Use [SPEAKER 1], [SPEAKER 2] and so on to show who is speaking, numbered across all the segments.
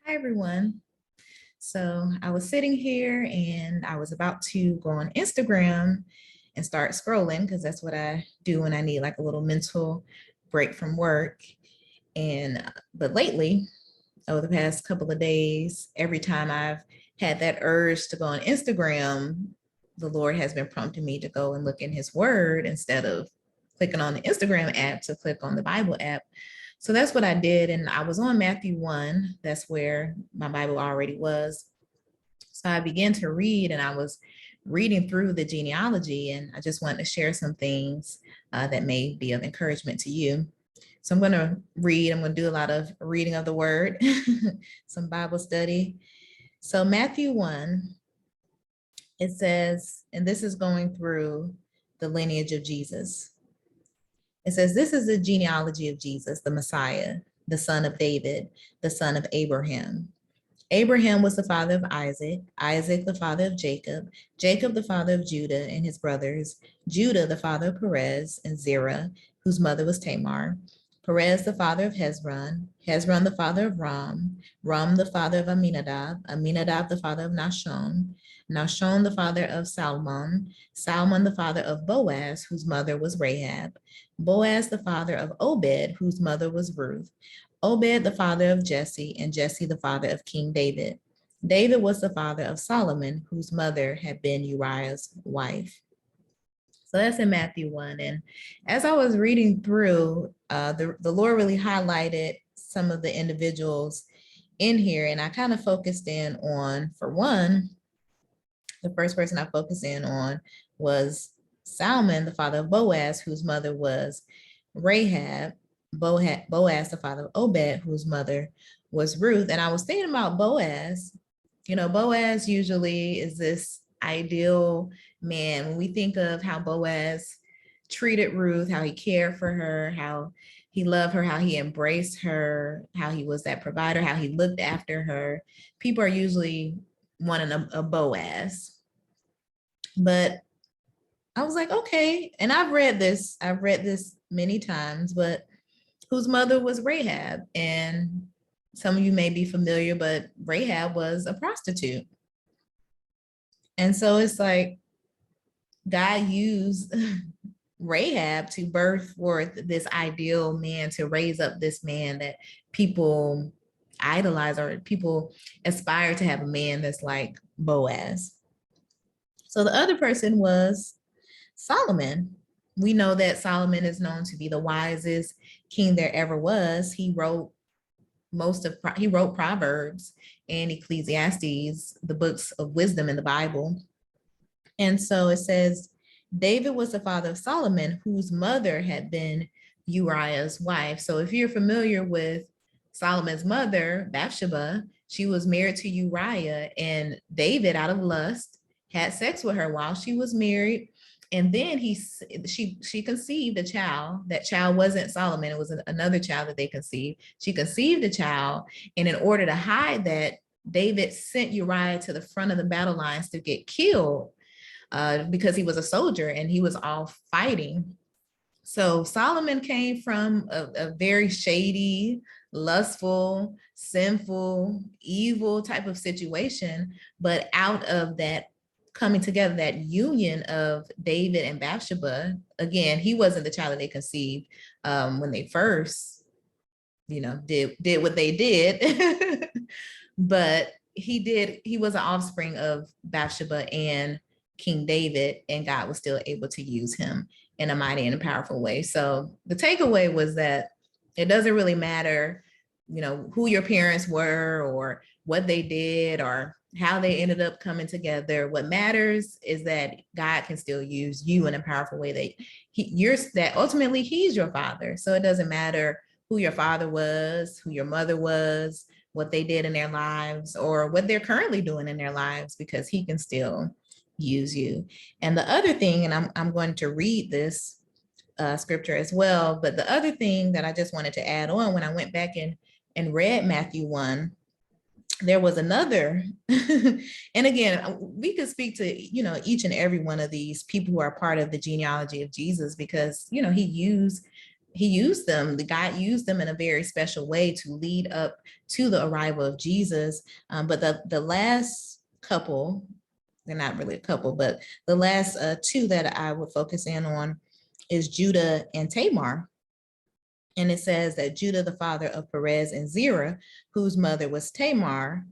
[SPEAKER 1] Hi, everyone. So I was sitting here and I was about to go on Instagram and start scrolling because that's what I do when I need like a little mental break from work. But lately, over the past couple of days, every time I've had that urge to go on Instagram, the Lord has been prompting me to go and look in His Word instead of clicking on the Instagram app to click on the Bible app. So that's what I did. And I was on Matthew 1. That's where my Bible already was. So I began to read and I was reading through the genealogy, and I just wanted to share some things that may be of encouragement to you. So I'm going to read, I'm going to do a lot of reading of the word, some Bible study. So Matthew 1, it says, and this is going through the lineage of Jesus. It says, this is the genealogy of Jesus, the Messiah, the son of David, the son of Abraham. Abraham was the father of Isaac, Isaac the father of Jacob, Jacob the father of Judah and his brothers, Judah the father of Perez and Zerah, whose mother was Tamar, Perez the father of Hezron, Hezron the father of Ram, Ram the father of Aminadab, Aminadab the father of Nahshon, Nahshon the father of Salmon, Salmon the father of Boaz, whose mother was Rahab, Boaz the father of Obed, whose mother was Ruth, Obed the father of Jesse, and Jesse the father of King David. David was the father of Solomon, whose mother had been Uriah's wife. So that's in Matthew 1. And as I was reading through, the Lord really highlighted some of the individuals in here. And I kind of focused in on, for one, the first person I focused in on was Salmon, the father of Boaz, whose mother was Rahab. Boaz, the father of Obed, whose mother was Ruth. And I was thinking about Boaz. You know, Boaz usually is this ideal man. When we think of how Boaz treated Ruth, how he cared for her, how he loved her, how he embraced her, how he was that provider, how he looked after her, people are usually wanting a Boaz. But I was like, okay. And I've read this many times, but whose mother was Rahab. And some of you may be familiar, but Rahab was a prostitute. And so it's like God used Rahab to birth forth this ideal man, to raise up this man that people idolize or people aspire to have a man that's like Boaz. So the other person was Solomon. We know that Solomon is known to be the wisest king there ever was. He wrote Proverbs and Ecclesiastes, the books of wisdom in the Bible. And so it says, David was the father of Solomon, whose mother had been Uriah's wife. So if you're familiar with Solomon's mother, Bathsheba, she was married to Uriah, and David, out of lust, had sex with her while she was married. And then she conceived a child. That child wasn't Solomon. It was another child that they conceived. She conceived a child. And in order to hide that, David sent Uriah to the front of the battle lines to get killed because he was a soldier and he was off fighting. So Solomon came from a very shady, lustful, sinful, evil type of situation. But out of that coming together, that union of David and Bathsheba, again, he wasn't the child that they conceived when they first, did what they did. But he was an offspring of Bathsheba and King David, and God was still able to use him in a mighty and a powerful way. So the takeaway was that it doesn't really matter, who your parents were or what they did or how they ended up coming together. What matters is that God can still use you in a powerful way, that ultimately he's your father. So it doesn't matter who your father was, who your mother was, what they did in their lives, or what they're currently doing in their lives, because he can still use you. And the other thing, and I'm going to read this scripture as well, but the other thing that I just wanted to add on, when I went back and read Matthew 1, there was another, and again, we could speak to, each and every one of these people who are part of the genealogy of Jesus, because, he used he used them, the God used them in a very special way to lead up to the arrival of Jesus. But the last couple, they're not really a couple, but the last two that I would focus in on is Judah and Tamar. And it says that Judah, the father of Perez and Zerah, whose mother was Tamar,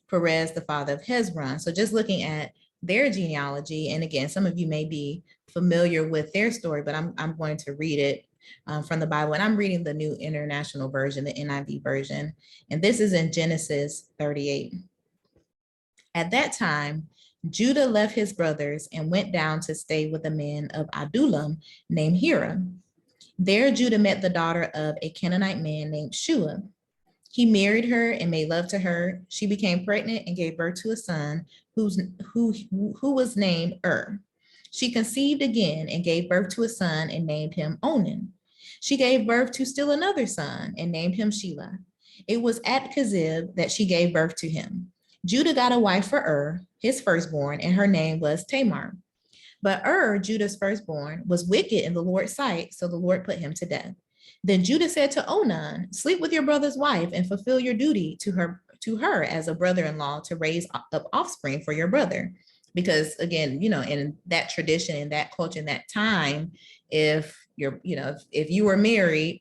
[SPEAKER 1] Perez, the father of Hezron. So just looking at their genealogy, and again, some of you may be familiar with their story, but I'm going to read it from the Bible. And I'm reading the New International Version, the NIV version. And this is in Genesis 38. At that time, Judah left his brothers and went down to stay with a man of Adullam named Hira. There, Judah met the daughter of a Canaanite man named Shua. He married her and made love to her. She became pregnant and gave birth to a son who was named She conceived again and gave birth to a son and named him Onan. She gave birth to still another son and named him Shelah. It was at Kezib that she gave birth to him. Judah got a wife for his firstborn, and her name was Tamar. But Judah's firstborn, was wicked in the Lord's sight, so the Lord put him to death. Then Judah said to Onan, sleep with your brother's wife and fulfill your duty to her as a brother-in-law to raise up offspring for your brother. Because again, in that tradition, in that culture, in that time, if you were married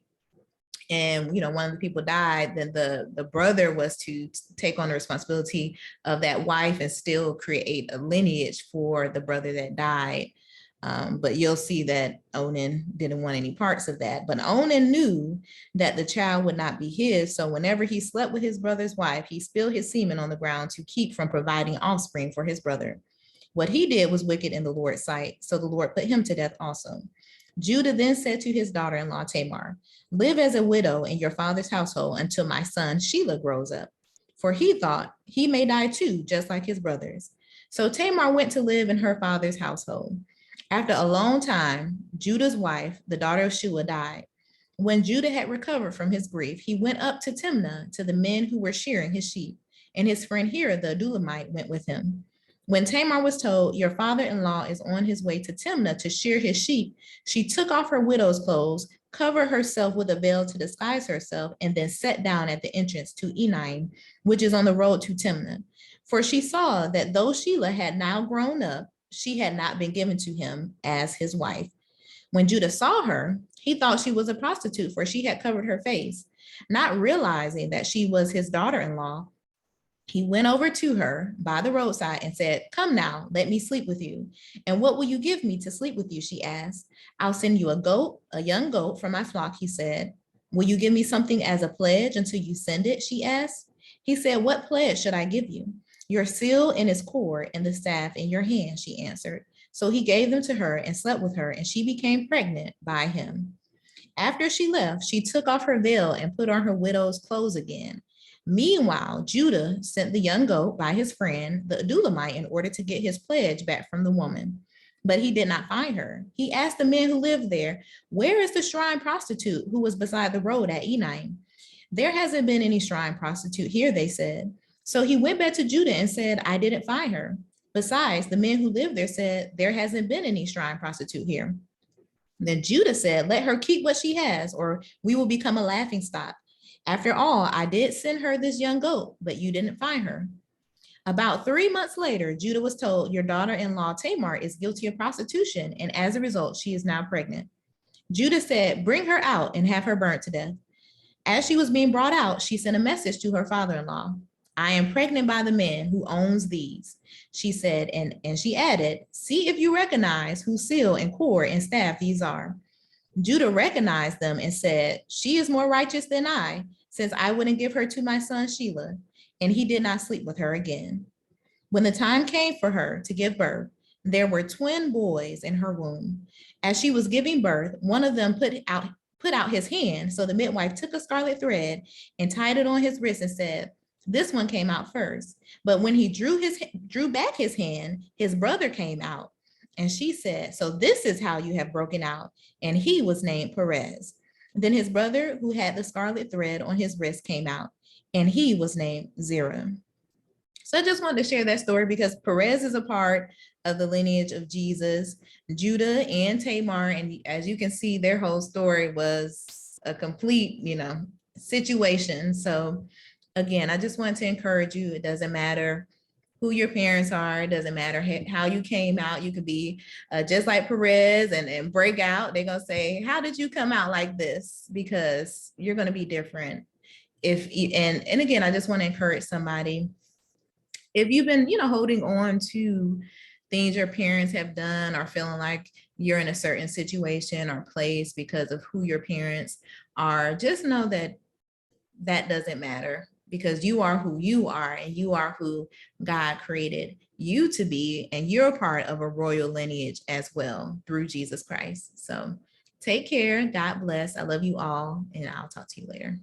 [SPEAKER 1] and one of the people died, then the brother was to take on the responsibility of that wife and still create a lineage for the brother that died. But you'll see that Onan didn't want any parts of that. But Onan knew that the child would not be his. So whenever he slept with his brother's wife, he spilled his semen on the ground to keep from providing offspring for his brother. What he did was wicked in the Lord's sight. So the Lord put him to death also. Judah then said to his daughter-in-law Tamar, live as a widow in your father's household until my son Shelah grows up. For he thought he may die too, just like his brothers. So Tamar went to live in her father's household. After a long time, Judah's wife, the daughter of Shua, died. When Judah had recovered from his grief, he went up to Timnah to the men who were shearing his sheep, and his friend Hira the Adullamite went with him. When Tamar was told, your father-in-law is on his way to Timnah to shear his sheep, she took off her widow's clothes, covered herself with a veil to disguise herself, and then sat down at the entrance to Enaim, which is on the road to Timnah. For she saw that though Shelah had now grown up, she had not been given to him as his wife. When Judah saw her, he thought she was a prostitute, for she had covered her face. Not realizing that she was his daughter-in-law, he went over to her by the roadside and said, come now, let me sleep with you. And what will you give me to sleep with you? She asked. I'll send you a young goat from my flock, he said. Will you give me something as a pledge until you send it? She asked. He said, what pledge should I give you? Your seal in its cord and the staff in your hand, she answered. So he gave them to her and slept with her, and she became pregnant by him. After she left, she took off her veil and put on her widow's clothes again. Meanwhile, Judah sent the young goat by his friend, the Adullamite, in order to get his pledge back from the woman. But he did not find her. He asked the men who lived there, where is the shrine prostitute who was beside the road at Enaim? There hasn't been any shrine prostitute here, they said. So he went back to Judah and said, I didn't find her. Besides, the men who lived there said, there hasn't been any shrine prostitute here. Then Judah said, let her keep what she has, or we will become a laughingstock. After all, I did send her this young goat, but you didn't find her. About 3 months later, Judah was told, your daughter-in-law Tamar is guilty of prostitution, and as a result, she is now pregnant. Judah said, bring her out and have her burnt to death. As she was being brought out, she sent a message to her father-in-law. I am pregnant by the man who owns these, she said, and she added, see if you recognize whose seal and cord and staff these are. Judah recognized them and said, she is more righteous than I, since I wouldn't give her to my son Shelah, and he did not sleep with her again. When the time came for her to give birth, there were twin boys in her womb. As she was giving birth, one of them put out his hand, so the midwife took a scarlet thread and tied it on his wrist and said, this one came out first. But when he drew back his hand, his brother came out. And she said, so this is how you have broken out. And he was named Perez. Then his brother, who had the scarlet thread on his wrist, came out, and he was named Zerah. So I just wanted to share that story because Perez is a part of the lineage of Jesus, Judah and Tamar. And as you can see, their whole story was a complete, situation. So again, I just want to encourage you. It doesn't matter who your parents are. It doesn't matter how you came out. You could be just like Perez and break out. They're going to say, how did you come out like this? Because you're going to be different. And again, I just want to encourage somebody, if you've been, holding on to things your parents have done or feeling like you're in a certain situation or place because of who your parents are, just know that that doesn't matter, because you are who you are and you are who God created you to be. And you're part of a royal lineage as well through Jesus Christ. So take care. God bless. I love you all. And I'll talk to you later.